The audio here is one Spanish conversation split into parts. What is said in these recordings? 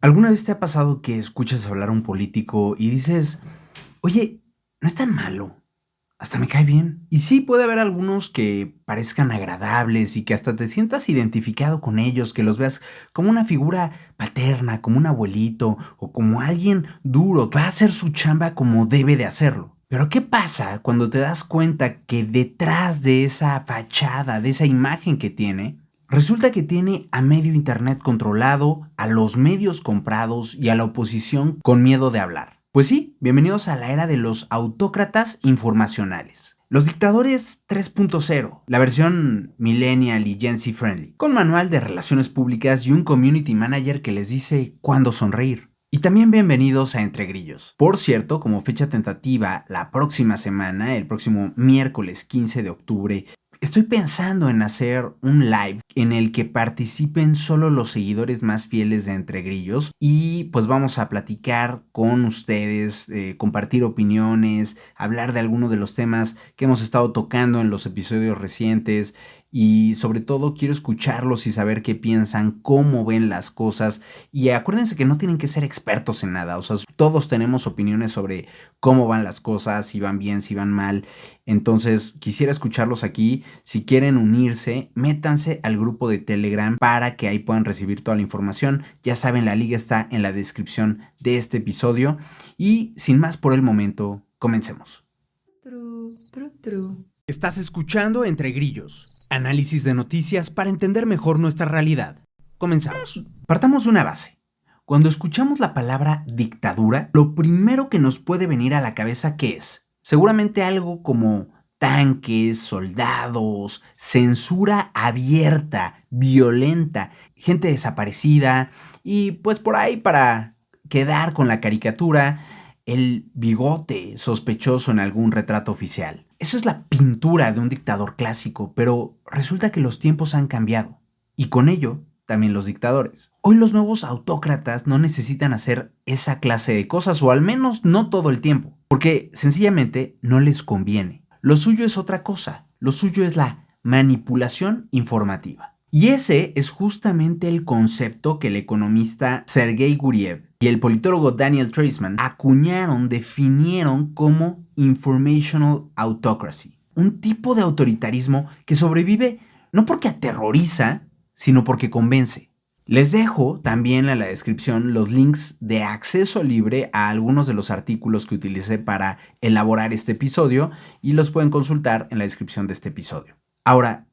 ¿Alguna vez te ha pasado que escuchas hablar a un político y dices, oye, no es tan malo, hasta me cae bien? Y sí, puede haber algunos que parezcan agradables y que hasta te sientas identificado con ellos, que los veas como una figura paterna, como un abuelito o como alguien duro que va a hacer su chamba como debe de hacerlo. Pero ¿qué pasa cuando te das cuenta que detrás de esa fachada, de esa imagen que tiene, resulta que tiene a medio Internet controlado, a los medios comprados y a la oposición con miedo de hablar? Pues sí, bienvenidos a la era de los autócratas informacionales. Los dictadores 3.0, la versión millennial y Gen Z friendly, con manual de relaciones públicas y un community manager que les dice cuándo sonreír. Y también bienvenidos a Entre Grillos. Por cierto, como fecha tentativa, la próxima semana, el próximo miércoles 15 de octubre, estoy pensando en hacer un live en el que participen solo los seguidores más fieles de Entre Grillos y pues vamos a platicar con ustedes, compartir opiniones, hablar de algunos de los temas que hemos estado tocando en los episodios recientes y sobre todo quiero escucharlos y saber qué piensan, cómo ven las cosas. Y acuérdense que no tienen que ser expertos en nada, o sea, todos tenemos opiniones sobre cómo van las cosas, si van bien, si van mal. Entonces quisiera escucharlos aquí. Si quieren unirse, métanse al grupo de Telegram para que ahí puedan recibir toda la información. Ya saben, la liga está en la descripción de este episodio. Y sin más por el momento, comencemos. Estás escuchando Entre Grillos, análisis de noticias para entender mejor nuestra realidad. Comenzamos. Partamos de una base. Cuando escuchamos la palabra dictadura, lo primero que nos puede venir a la cabeza, ¿qué es? Seguramente algo como tanques, soldados, censura abierta, violenta, gente desaparecida y pues por ahí para quedar con la caricatura, el bigote sospechoso en algún retrato oficial. Eso es la pintura de un dictador clásico, pero resulta que los tiempos han cambiado y con ello también los dictadores. Hoy los nuevos autócratas no necesitan hacer esa clase de cosas, o al menos no todo el tiempo, porque sencillamente no les conviene. Lo suyo es otra cosa, lo suyo es la manipulación informativa. Y ese es justamente el concepto que el economista Sergei Guriev y el politólogo Daniel Treisman acuñaron, definieron como informational autocracy, un tipo de autoritarismo que sobrevive no porque aterroriza, sino porque convence. Les dejo también en la descripción los links de acceso libre a algunos de los artículos que utilicé para elaborar este episodio y los pueden consultar en la descripción de este episodio. Ahora,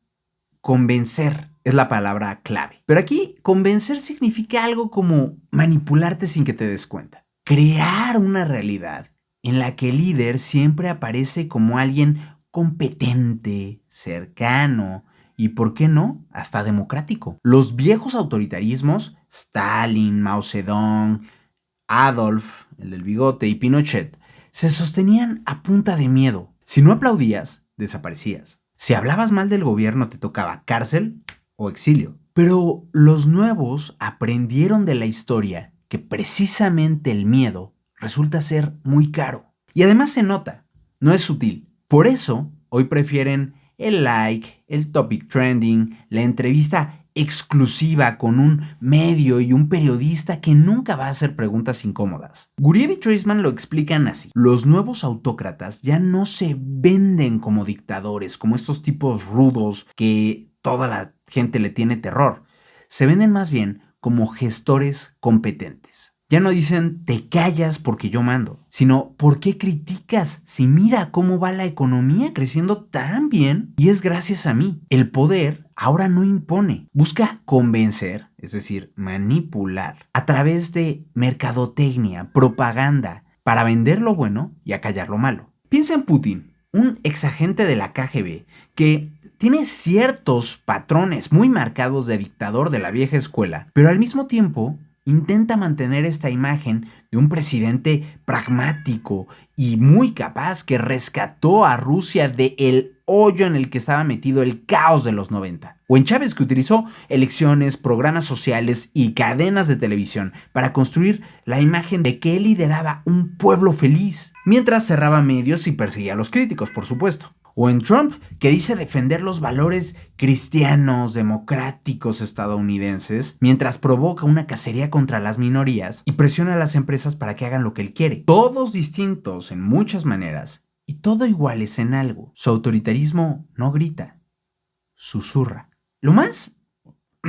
convencer es la palabra clave. Pero aquí convencer significa algo como manipularte sin que te des cuenta. Crear una realidad en la que el líder siempre aparece como alguien competente, cercano, y, ¿por qué no?, hasta democrático. Los viejos autoritarismos, Stalin, Mao Zedong, Adolf, el del bigote, y Pinochet, se sostenían a punta de miedo. Si no aplaudías, desaparecías. Si hablabas mal del gobierno, te tocaba cárcel o exilio. Pero los nuevos aprendieron de la historia que precisamente el miedo resulta ser muy caro. Y además se nota, no es sutil. Por eso, hoy prefieren el like, el topic trending, la entrevista exclusiva con un medio y un periodista que nunca va a hacer preguntas incómodas. Guriev y Treisman lo explican así. Los nuevos autócratas ya no se venden como dictadores, como estos tipos rudos que toda la gente le tiene terror. Se venden más bien como gestores competentes. Ya no dicen te callas porque yo mando, sino ¿por qué criticas? Si mira cómo va la economía creciendo tan bien y es gracias a mí. El poder ahora no impone, busca convencer, es decir, manipular, a través de mercadotecnia, propaganda, para vender lo bueno y acallar lo malo. Piensa en Putin, un exagente de la KGB que tiene ciertos patrones muy marcados de dictador de la vieja escuela, pero al mismo tiempo intenta mantener esta imagen de un presidente pragmático y muy capaz que rescató a Rusia del hoyo en el que estaba metido el caos de los 90. O en Chávez, que utilizó elecciones, programas sociales y cadenas de televisión para construir la imagen de que él lideraba un pueblo feliz, mientras cerraba medios y perseguía a los críticos, por supuesto. O en Trump, que dice defender los valores cristianos, democráticos estadounidenses, mientras provoca una cacería contra las minorías y presiona a las empresas para que hagan lo que él quiere. Todos distintos en muchas maneras y todo iguales en algo. Su autoritarismo no grita, susurra. Lo más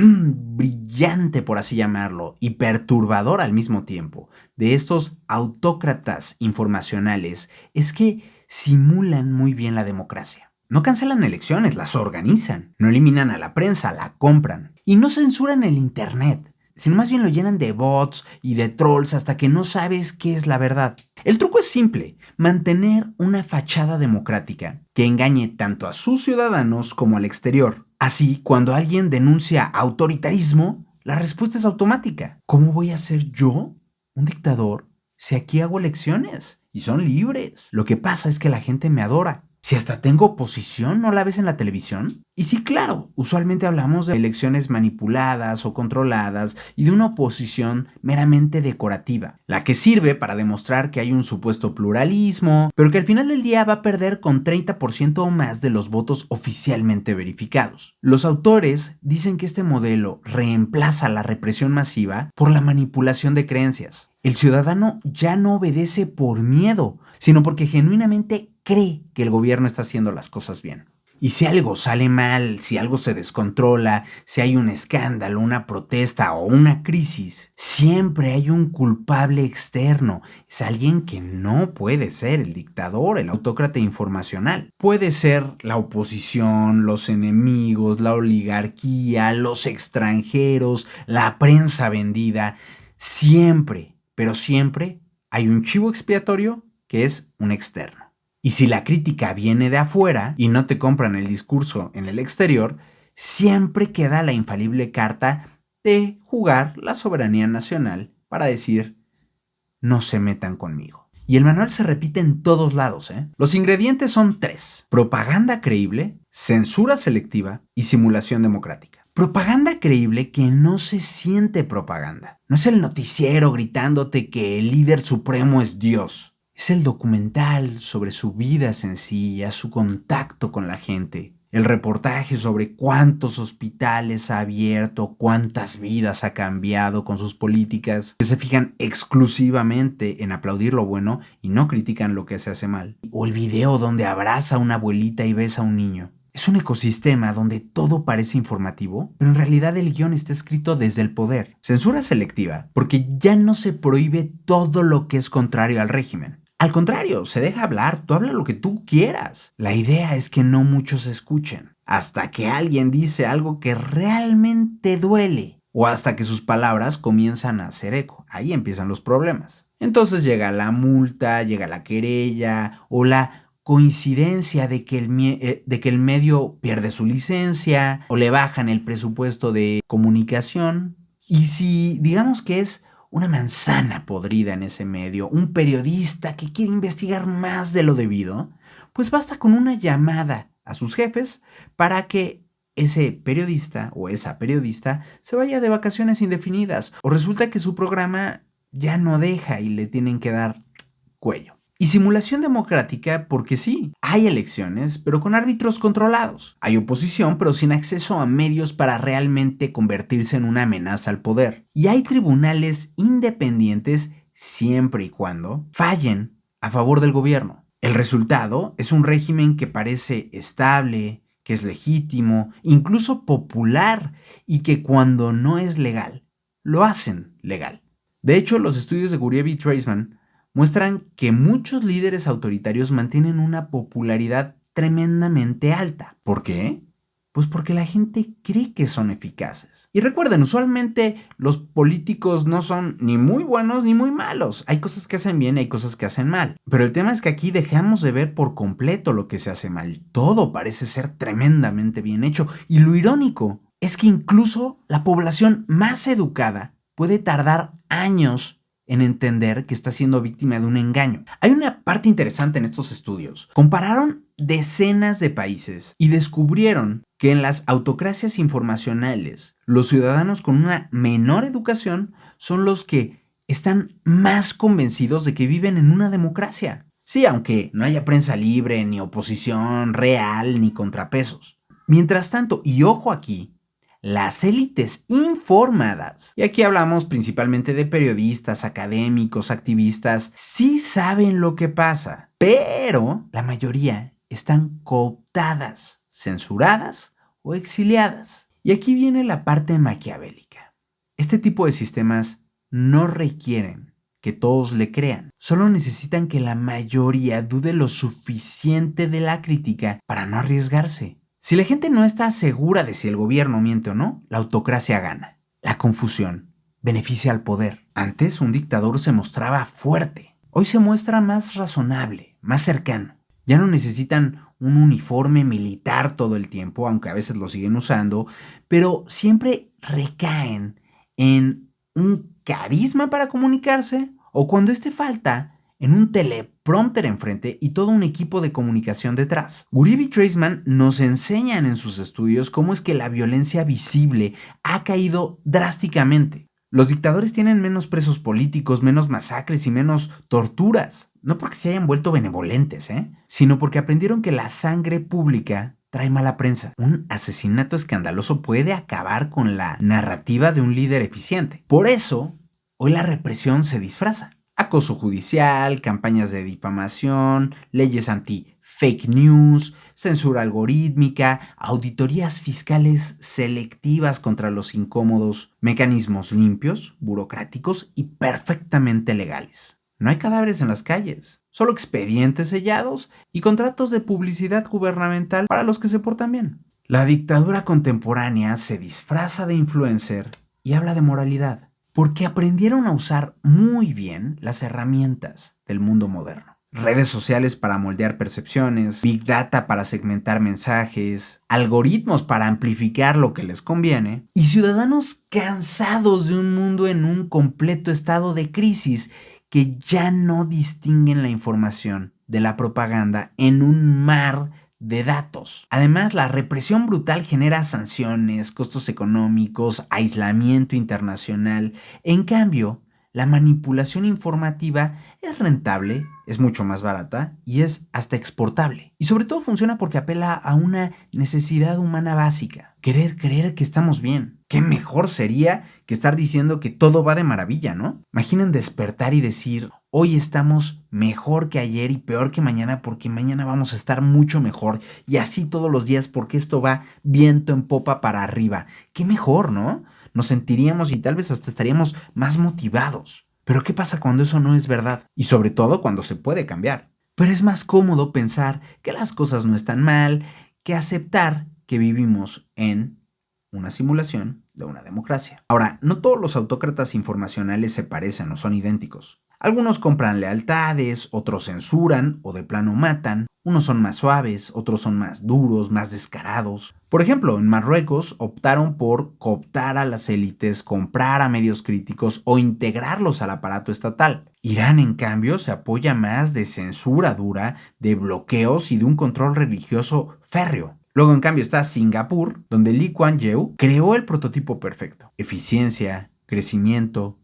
brillante, por así llamarlo, y perturbador al mismo tiempo, de estos autócratas informacionales es que simulan muy bien la democracia. No cancelan elecciones, las organizan. No eliminan a la prensa, la compran. Y no censuran el internet, sino más bien lo llenan de bots y de trolls hasta que no sabes qué es la verdad. El truco es simple: mantener una fachada democrática que engañe tanto a sus ciudadanos como al exterior. Así, cuando alguien denuncia autoritarismo, la respuesta es automática. ¿Cómo voy a ser yo un dictador si aquí hago elecciones y son libres? Lo que pasa es que la gente me adora. Si hasta tengo oposición, ¿no la ves en la televisión? Y sí, claro, usualmente hablamos de elecciones manipuladas o controladas y de una oposición meramente decorativa, la que sirve para demostrar que hay un supuesto pluralismo, pero que al final del día va a perder con 30% o más de los votos oficialmente verificados. Los autores dicen que este modelo reemplaza la represión masiva por la manipulación de creencias. El ciudadano ya no obedece por miedo, sino porque genuinamente cree que el gobierno está haciendo las cosas bien. Y si algo sale mal, si algo se descontrola, si hay un escándalo, una protesta o una crisis, siempre hay un culpable externo. Es alguien que no puede ser el dictador, el autócrata informacional. Puede ser la oposición, los enemigos, la oligarquía, los extranjeros, la prensa vendida. Siempre, pero siempre hay un chivo expiatorio que es un externo. Y si la crítica viene de afuera y no te compran el discurso en el exterior, siempre queda la infalible carta de jugar la soberanía nacional para decir: no se metan conmigo. Y el manual se repite en todos lados, ¿eh? Los ingredientes son 3: propaganda creíble, censura selectiva y simulación democrática. Propaganda creíble que no se siente propaganda. No es el noticiero gritándote que el líder supremo es Dios. Es el documental sobre su vida sencilla, su contacto con la gente. El reportaje sobre cuántos hospitales ha abierto, cuántas vidas ha cambiado con sus políticas, que se fijan exclusivamente en aplaudir lo bueno y no critican lo que se hace mal. O el video donde abraza a una abuelita y besa a un niño. Es un ecosistema donde todo parece informativo, pero en realidad el guión está escrito desde el poder. Censura selectiva, porque ya no se prohíbe todo lo que es contrario al régimen. Al contrario, se deja hablar, tú habla lo que tú quieras. La idea es que no muchos escuchen, hasta que alguien dice algo que realmente duele, o hasta que sus palabras comienzan a hacer eco. Ahí empiezan los problemas. Entonces llega la multa, llega la querella, o la coincidencia de que el medio pierde su licencia, o le bajan el presupuesto de comunicación. Y si digamos que es una manzana podrida en ese medio, un periodista que quiere investigar más de lo debido, pues basta con una llamada a sus jefes para que ese periodista o esa periodista se vaya de vacaciones indefinidas, o resulta que su programa ya no deja y le tienen que dar cuello. Y simulación democrática porque sí, hay elecciones, pero con árbitros controlados. Hay oposición, pero sin acceso a medios para realmente convertirse en una amenaza al poder. Y hay tribunales independientes siempre y cuando fallen a favor del gobierno. El resultado es un régimen que parece estable, que es legítimo, incluso popular, y que cuando no es legal, lo hacen legal. De hecho, los estudios de Guriev y Treisman muestran que muchos líderes autoritarios mantienen una popularidad tremendamente alta. ¿Por qué? Pues porque la gente cree que son eficaces. Y recuerden, usualmente los políticos no son ni muy buenos ni muy malos. Hay cosas que hacen bien y hay cosas que hacen mal. Pero el tema es que aquí dejamos de ver por completo lo que se hace mal. Todo parece ser tremendamente bien hecho. Y lo irónico es que incluso la población más educada puede tardar años en entender que está siendo víctima de un engaño. Hay una parte interesante en estos estudios. Compararon decenas de países y descubrieron que en las autocracias informacionales, los ciudadanos con una menor educación son los que están más convencidos de que viven en una democracia. Sí, aunque no haya prensa libre, ni oposición real, ni contrapesos. Mientras tanto, y ojo aquí, las élites informadas, y aquí hablamos principalmente de periodistas, académicos, activistas, sí saben lo que pasa, pero la mayoría están cooptadas, censuradas o exiliadas. Y aquí viene la parte maquiavélica. Este tipo de sistemas no requieren que todos le crean, solo necesitan que la mayoría dude lo suficiente de la crítica para no arriesgarse. Si la gente no está segura de si el gobierno miente o no, la autocracia gana. La confusión beneficia al poder. Antes un dictador se mostraba fuerte, hoy se muestra más razonable, más cercano. Ya no necesitan un uniforme militar todo el tiempo, aunque a veces lo siguen usando, pero siempre recaen en un carisma para comunicarse o cuando este falta, en un teleprompter enfrente y todo un equipo de comunicación detrás. Guriev y Treisman nos enseñan en sus estudios cómo es que la violencia visible ha caído drásticamente. Los dictadores tienen menos presos políticos, menos masacres y menos torturas. No porque se hayan vuelto benevolentes, sino porque aprendieron que la sangre pública trae mala prensa. Un asesinato escandaloso puede acabar con la narrativa de un líder eficiente. Por eso, hoy la represión se disfraza. Acoso judicial, campañas de difamación, leyes anti-fake news, censura algorítmica, auditorías fiscales selectivas contra los incómodos, mecanismos limpios, burocráticos y perfectamente legales. No hay cadáveres en las calles, solo expedientes sellados y contratos de publicidad gubernamental para los que se portan bien. La dictadura contemporánea se disfraza de influencer y habla de moralidad, porque aprendieron a usar muy bien las herramientas del mundo moderno. Redes sociales para moldear percepciones, Big Data para segmentar mensajes, algoritmos para amplificar lo que les conviene, y ciudadanos cansados de un mundo en un completo estado de crisis que ya no distinguen la información de la propaganda en un mar de datos. Además, la represión brutal genera sanciones, costos económicos, aislamiento internacional. En cambio, la manipulación informativa es rentable, es mucho más barata y es hasta exportable. Y sobre todo funciona porque apela a una necesidad humana básica, querer creer que estamos bien. ¿Qué mejor sería que estar diciendo que todo va de maravilla, no? Imaginen despertar y decir, hoy estamos mejor que ayer y peor que mañana porque mañana vamos a estar mucho mejor y así todos los días porque esto va viento en popa para arriba. Qué mejor, ¿no? Nos sentiríamos y tal vez hasta estaríamos más motivados. Pero ¿qué pasa cuando eso no es verdad? Y sobre todo cuando se puede cambiar. Pero es más cómodo pensar que las cosas no están mal, que aceptar que vivimos en una simulación de una democracia. Ahora, no todos los autócratas informacionales se parecen o son idénticos. Algunos compran lealtades, otros censuran o de plano matan. Unos son más suaves, otros son más duros, más descarados. Por ejemplo, en Marruecos optaron por cooptar a las élites, comprar a medios críticos o integrarlos al aparato estatal. Irán, en cambio, se apoya más de censura dura, de bloqueos y de un control religioso férreo. Luego, en cambio, está Singapur, donde Lee Kuan Yew creó el prototipo perfecto. Eficiencia, crecimiento,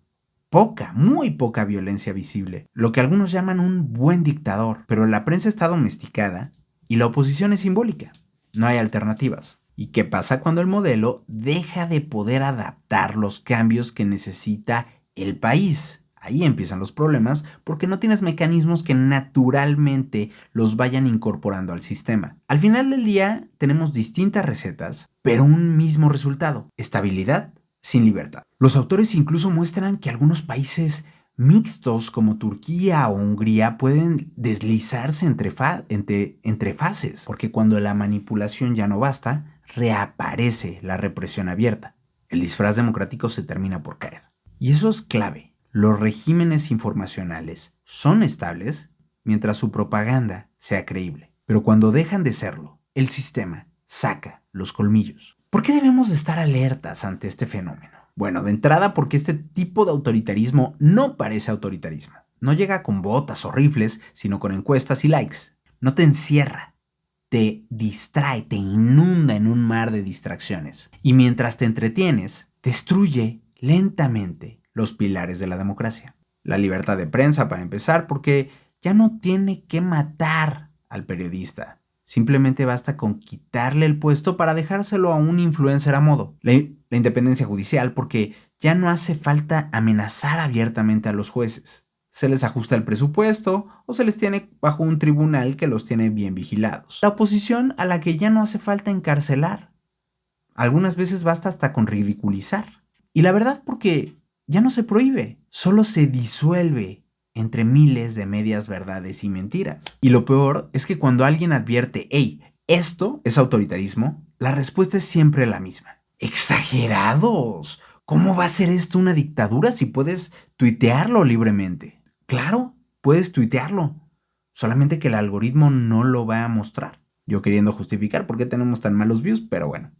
muy poca violencia visible, lo que algunos llaman un buen dictador, pero la prensa está domesticada y la oposición es simbólica. No hay alternativas. ¿Y qué pasa cuando el modelo deja de poder adaptar los cambios que necesita el país? Ahí empiezan los problemas porque no tienes mecanismos que naturalmente los vayan incorporando al sistema. Al final del día tenemos distintas recetas, pero un mismo resultado: estabilidad sin libertad. Los autores incluso muestran que algunos países mixtos como Turquía o Hungría pueden deslizarse entre fases, porque cuando la manipulación ya no basta, reaparece la represión abierta. El disfraz democrático se termina por caer. Y eso es clave. Los regímenes informacionales son estables mientras su propaganda sea creíble. Pero cuando dejan de serlo, el sistema saca los colmillos. ¿Por qué debemos de estar alertas ante este fenómeno? Bueno, de entrada porque este tipo de autoritarismo no parece autoritarismo. No llega con botas o rifles, sino con encuestas y likes. No te encierra, te distrae, te inunda en un mar de distracciones. Y mientras te entretienes, destruye lentamente los pilares de la democracia. La libertad de prensa, para empezar, porque ya no tiene que matar al periodista. Simplemente basta con quitarle el puesto para dejárselo a un influencer a modo. La independencia judicial, porque ya no hace falta amenazar abiertamente a los jueces. Se les ajusta el presupuesto o se les tiene bajo un tribunal que los tiene bien vigilados. La oposición a la que ya no hace falta encarcelar. Algunas veces basta hasta con ridiculizar. Y la verdad porque ya no se prohíbe, solo se disuelve entre miles de medias verdades y mentiras. Y lo peor es que cuando alguien advierte, hey, esto es autoritarismo, la respuesta es siempre la misma. ¡Exagerados! ¿Cómo va a ser esto una dictadura si puedes tuitearlo libremente? Claro, puedes tuitearlo, solamente que el algoritmo no lo va a mostrar. Yo queriendo justificar por qué tenemos tan malos views, pero bueno.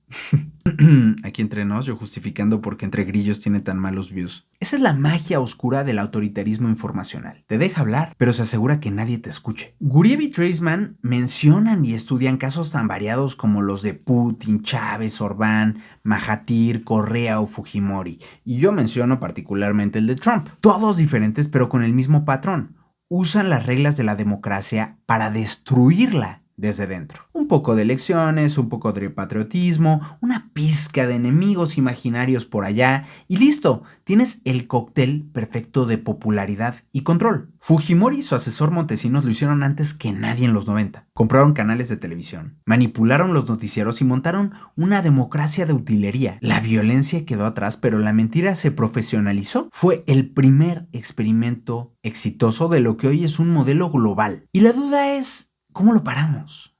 Aquí entre nos, yo justificando por qué Entre Grillos tiene tan malos views. Esa es la magia oscura del autoritarismo informacional. Te deja hablar, pero se asegura que nadie te escuche. Guriev y Treisman mencionan y estudian casos tan variados como los de Putin, Chávez, Orbán, Mahathir, Correa o Fujimori. Y yo menciono particularmente el de Trump. Todos diferentes, pero con el mismo patrón. Usan las reglas de la democracia para destruirla desde dentro. Un poco de elecciones, un poco de patriotismo, una pizca de enemigos imaginarios por allá y listo, tienes el cóctel perfecto de popularidad y control. Fujimori y su asesor Montesinos lo hicieron antes que nadie en los 90. Compraron canales de televisión, manipularon los noticieros y montaron una democracia de utilería. La violencia quedó atrás, pero la mentira se profesionalizó. Fue el primer experimento exitoso de lo que hoy es un modelo global. Y la duda es, ¿cómo lo paramos?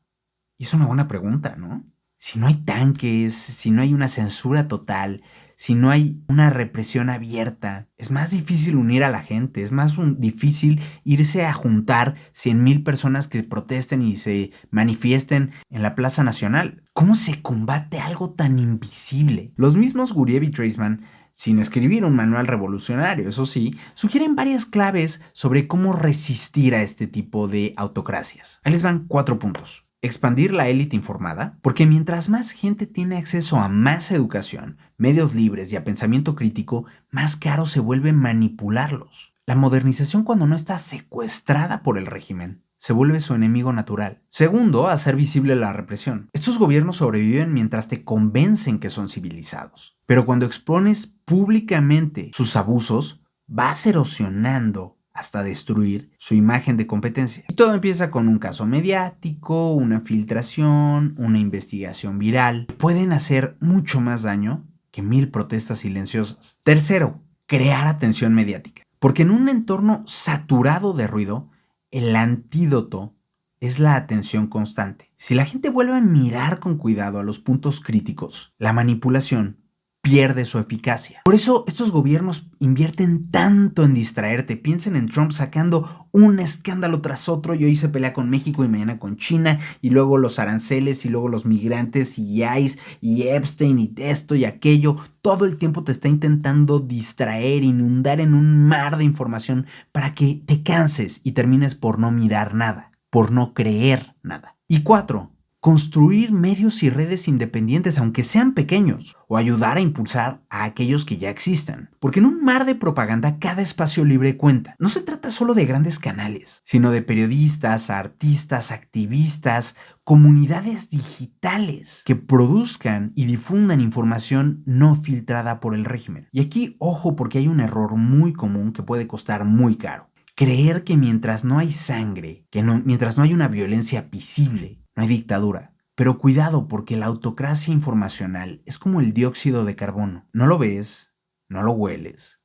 Y es una buena pregunta, ¿no? Si no hay tanques, si no hay una censura total, si no hay una represión abierta, es más difícil unir a la gente, es más difícil irse a juntar 100,000 personas que protesten y se manifiesten en la Plaza Nacional. ¿Cómo se combate algo tan invisible? Los mismos Guriev y Treisman, sin escribir un manual revolucionario, eso sí, sugieren varias claves sobre cómo resistir a este tipo de autocracias. Ahí les van 4 puntos. Expandir la élite informada, porque mientras más gente tiene acceso a más educación, medios libres y a pensamiento crítico, más caro se vuelve manipularlos. La modernización, cuando no está secuestrada por el régimen, se vuelve su enemigo natural. Segundo, hacer visible la represión. Estos gobiernos sobreviven mientras te convencen que son civilizados. Pero cuando expones públicamente sus abusos, vas erosionando hasta destruir su imagen de competencia. Y todo empieza con un caso mediático, una filtración, una investigación viral. Pueden hacer mucho más daño que 1000 protestas silenciosas. Tercero, crear atención mediática. Porque en un entorno saturado de ruido, el antídoto es la atención constante. Si la gente vuelve a mirar con cuidado a los puntos críticos, la manipulación pierde su eficacia. Por eso estos gobiernos invierten tanto en distraerte. Piensen en Trump sacando un escándalo tras otro y hoy se pelea con México y mañana con China y luego los aranceles y luego los migrantes y ICE y Epstein y esto y aquello. Todo el tiempo te está intentando distraer, inundar en un mar de información para que te canses y termines por no mirar nada, por no creer nada. Y 4, construir medios y redes independientes, aunque sean pequeños, o ayudar a impulsar a aquellos que ya existen. Porque en un mar de propaganda, cada espacio libre cuenta. No se trata solo de grandes canales, sino de periodistas, artistas, activistas, comunidades digitales que produzcan y difundan información no filtrada por el régimen. Y aquí, ojo, porque hay un error muy común que puede costar muy caro. Creer que mientras no hay sangre, mientras no hay una violencia visible, no hay dictadura. Pero cuidado, porque la autocracia informacional es como el dióxido de carbono. No lo ves, no lo hueles,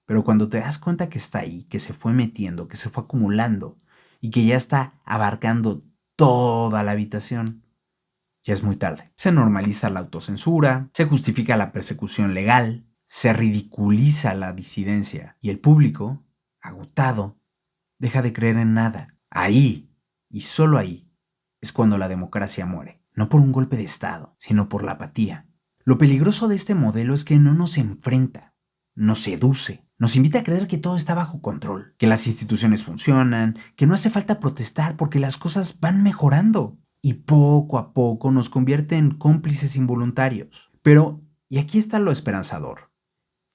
pero cuando te das cuenta que está ahí, que se fue metiendo, que se fue acumulando y que ya está abarcando toda la habitación, ya es muy tarde. Se normaliza la autocensura, se justifica la persecución legal, se ridiculiza la disidencia y el público, agotado, deja de creer en nada. Ahí, y solo ahí, es cuando la democracia muere. No por un golpe de estado, sino por la apatía. Lo peligroso de este modelo es que no nos enfrenta, nos seduce, nos invita a creer que todo está bajo control, que las instituciones funcionan, que no hace falta protestar porque las cosas van mejorando. Y poco a poco nos convierte en cómplices involuntarios. Pero, y aquí está lo esperanzador,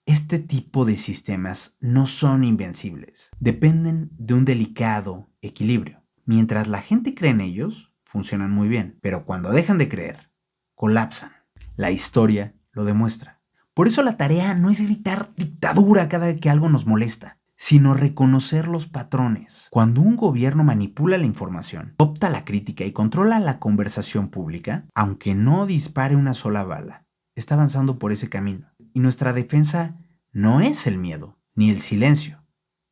Este tipo de sistemas no son invencibles, dependen de un delicado equilibrio. Mientras la gente cree en ellos, funcionan muy bien, pero cuando dejan de creer, colapsan. La historia lo demuestra. Por eso la tarea no es gritar dictadura cada vez que algo nos molesta, sino reconocer los patrones. Cuando un gobierno manipula la información, opta la crítica y controla la conversación pública, aunque no dispare una sola bala, está avanzando por ese camino. Y nuestra defensa no es el miedo, ni el silencio,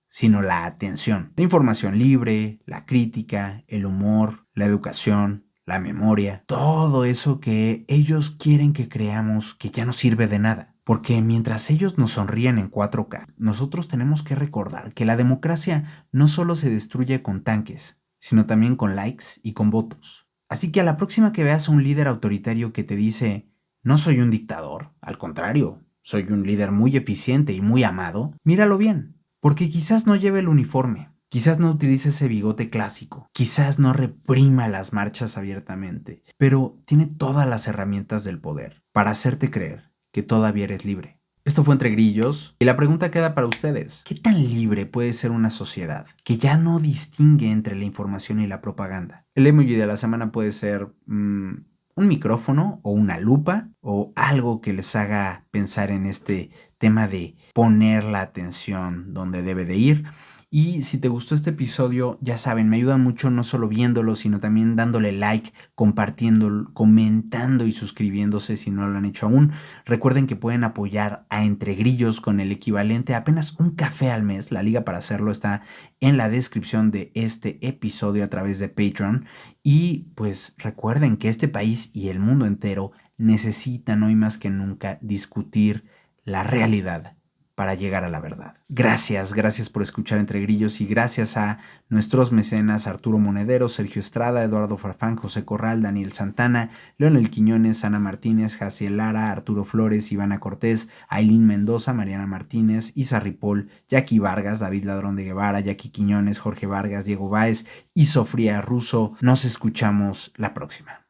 sino la atención. La información libre, la crítica, el humor, la educación, la memoria, todo eso que ellos quieren que creamos que ya no sirve de nada. Porque mientras ellos nos sonríen en 4K, nosotros tenemos que recordar que la democracia no solo se destruye con tanques, sino también con likes y con votos. Así que a la próxima que veas a un líder autoritario que te dice, no soy un dictador, al contrario, soy un líder muy eficiente y muy amado, míralo bien, porque quizás no lleve el uniforme, quizás no utilice ese bigote clásico, quizás no reprima las marchas abiertamente, pero tiene todas las herramientas del poder para hacerte creer que todavía eres libre. Esto fue Entre Grillos y la pregunta queda para ustedes. ¿Qué tan libre puede ser una sociedad que ya no distingue entre la información y la propaganda? El emoji de la semana puede ser un micrófono o una lupa o algo que les haga pensar en este tema de poner la atención donde debe de ir. Y si te gustó este episodio, ya saben, me ayudan mucho no solo viéndolo, sino también dándole like, compartiendo, comentando y suscribiéndose si no lo han hecho aún. Recuerden que pueden apoyar a Entre Grillos con el equivalente a apenas un café al mes. La liga para hacerlo está en la descripción de este episodio a través de Patreon. Y pues recuerden que este país y el mundo entero necesitan hoy más que nunca discutir la realidad para llegar a la verdad. Gracias por escuchar Entre Grillos y gracias a nuestros mecenas Arturo Monedero, Sergio Estrada, Eduardo Farfán, José Corral, Daniel Santana, Leonel Quiñones, Ana Martínez, Jaciel Lara, Arturo Flores, Ivana Cortés, Ailín Mendoza, Mariana Martínez, Isa Ripoll, Jackie Vargas, David Ladrón de Guevara, Jackie Quiñones, Jorge Vargas, Diego Báez y Sofía Russo. Nos escuchamos la próxima.